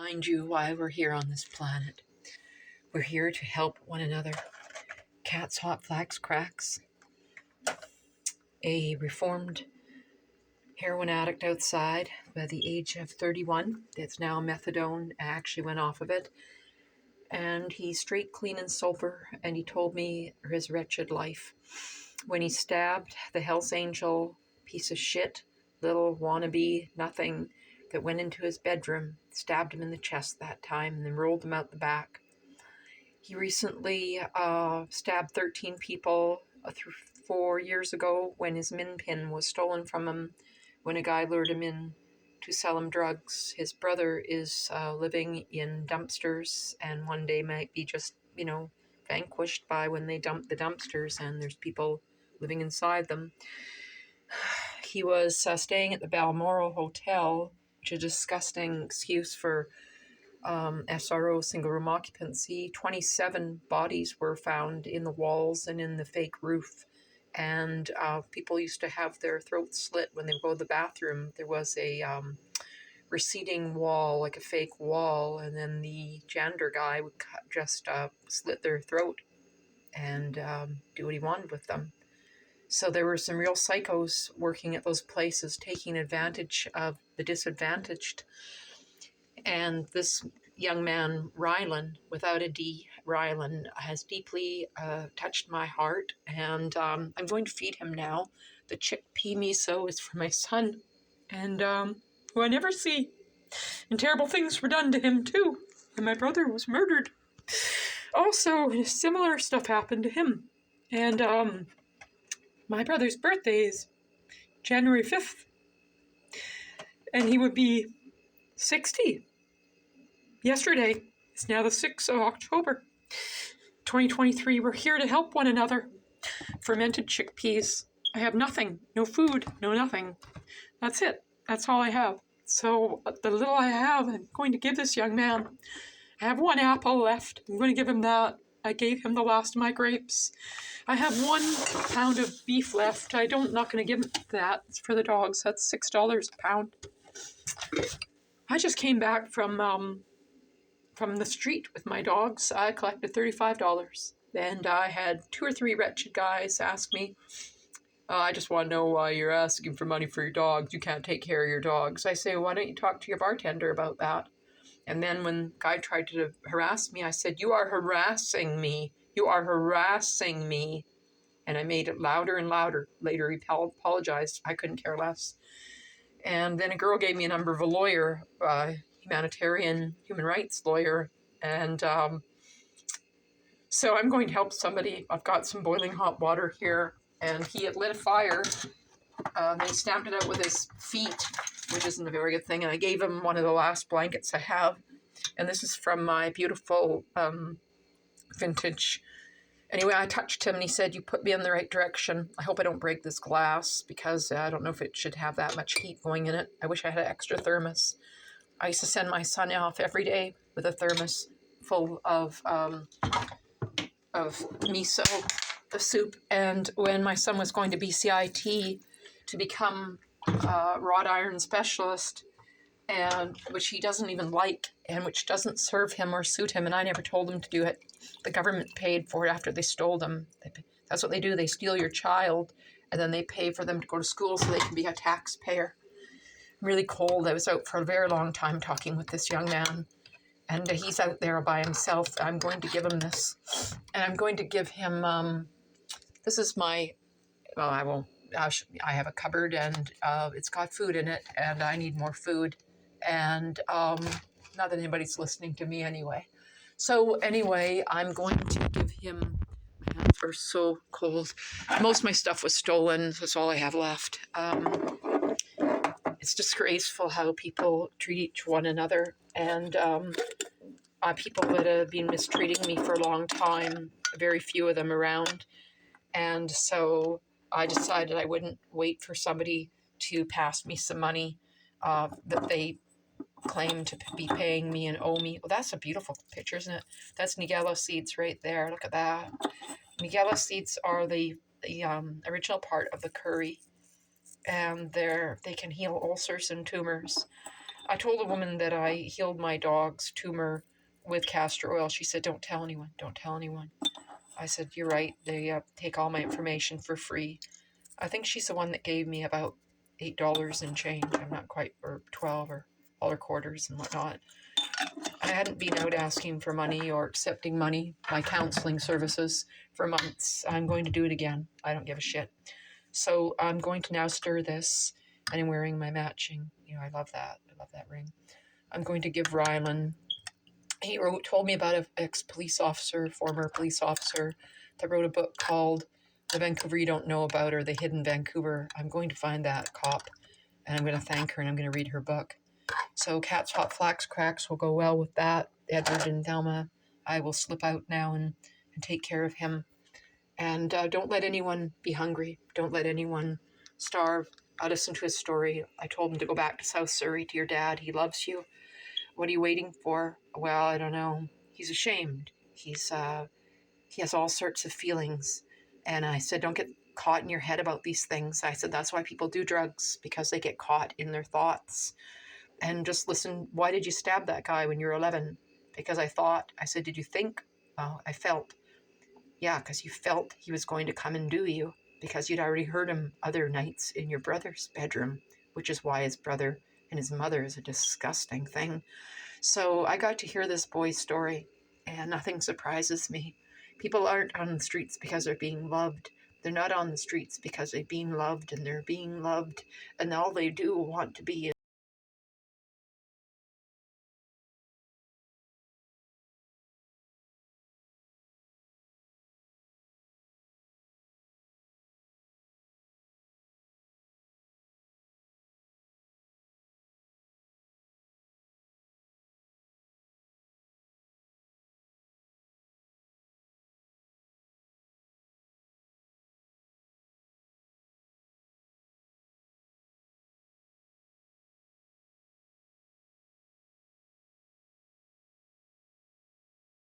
remind you why we're here on this planet. We're here to help one another. Cat's hot flax cracks. A reformed heroin addict outside by the age of 31. It's now methadone. I actually went off of it. And he's straight, clean, and sober. And he told me his wretched life. When he stabbed the Hells Angel piece of shit, little wannabe nothing that went into his bedroom, stabbed him in the chest that time, and then rolled him out the back. He recently stabbed 13 people 4 years ago when his min pin was stolen from him when a guy lured him in to sell him drugs. His brother is living in dumpsters and one day might be just, vanquished by when they dump the dumpsters and there's people living inside them. He was staying at the Balmoral Hotel, which is a disgusting excuse for SRO, single room occupancy. 27 bodies were found in the walls and in the fake roof. And people used to have their throats slit when they would go to the bathroom. There was a receding wall, like a fake wall, and then the janitor guy would just slit their throat and do what he wanted with them. So there were some real psychos working at those places, taking advantage of the disadvantaged. And this young man, Rylan, without a D, Rylan, has deeply touched my heart. And I'm going to feed him now. The chickpea miso is for my son, and who I never see. And terrible things were done to him, too. And my brother was murdered. Also, similar stuff happened to him. And my brother's birthday is January 5th. And he would be 60. Yesterday. It's now the 6th of October, 2023. We're here to help one another. Fermented chickpeas. I have nothing. No food. No nothing. That's it. That's all I have. So the little I have, I'm going to give this young man. I have 1 apple left. I'm going to give him that. I gave him the last of my grapes. I have 1 pound of beef left. I'm not going to give him that. It's for the dogs. That's $6 a pound. I just came back from the street with my dogs. I collected $35. And I had 2 or 3 wretched guys ask me, I just want to know why you're asking for money for your dogs. You can't take care of your dogs. I say, why don't you talk to your bartender about that? And then when the guy tried to harass me, I said, you are harassing me. You are harassing me. And I made it louder and louder. Later he apologized. I couldn't care less. And then a girl gave me a number of a lawyer, humanitarian human rights lawyer. And so I'm going to help somebody. I've got some boiling hot water here. And he had lit a fire. And he stamped it out with his feet, which isn't a very good thing. And I gave him one of the last blankets I have. And this is from my beautiful vintage. Anyway, I touched him and he said, you put me in the right direction. I hope I don't break this glass because I don't know if it should have that much heat going in it. I wish I had an extra thermos. I used to send my son off every day with a thermos full of miso, the soup. And when my son was going to BCIT to become a wrought iron specialist, and which he doesn't even like and which doesn't serve him or suit him, and I never told him to do it. The government paid for it after they stole them. That's what they do. They steal your child and then they pay for them to go to school so they can be a taxpayer. I'm really cold. I was out for a very long time talking with this young man, and he's out there by himself. I'm going to give him this, and I'm going to give him this is my, well, I have a cupboard and it's got food in it and I need more food. And not that anybody's listening to me anyway. So anyway, I'm going to give him, my hands are so cold. Most of my stuff was stolen. That's all I have left. It's disgraceful how people treat each one another. And people that have been mistreating me for a long time, very few of them around. And so I decided I wouldn't wait for somebody to pass me some money that they claim to be paying me and owe me. Well, that's a beautiful picture, isn't it? That's Nigella seeds right there. Look at that. Nigella seeds are the original part of the curry, and they can heal ulcers and tumors. I told a woman that I healed my dog's tumor with castor oil. She said, don't tell anyone, don't tell anyone. I said, you're right. They take all my information for free. I think she's the one that gave me about $8 and change. I'm not quite, or 12 or all her quarters and whatnot. I hadn't been out asking for money or accepting money, my counseling services, for months. I'm going to do it again. I don't give a shit. So I'm going to now stir this, and I'm wearing my matching. I love that. I love that ring. I'm going to give Rylan. He told me about an ex-police officer, former police officer, that wrote a book called The Vancouver You Don't Know About, or The Hidden Vancouver. I'm going to find that cop, and I'm going to thank her, and I'm going to read her book. So Cat's Hot Flax Cracks will go well with that. Edward and Thelma, I will slip out now and take care of him. And don't let anyone be hungry. Don't let anyone starve. I listened to his story. I told him to go back to South Surrey to your dad. He loves you. What are you waiting for? Well, I don't know. He's ashamed. He has all sorts of feelings. And I said, don't get caught in your head about these things. I said, that's why people do drugs, because they get caught in their thoughts. And just listen, why did you stab that guy when you were 11? Because I thought. I said, did you think? Oh, I felt. Yeah, because you felt he was going to come and do you, because you'd already heard him other nights in your brother's bedroom, which is why his brother and his mother is a disgusting thing. So I got to hear this boy's story, and nothing surprises me. People aren't on the streets because they're being loved. They're not on the streets because they're being loved, and they're being loved, and all they do want to be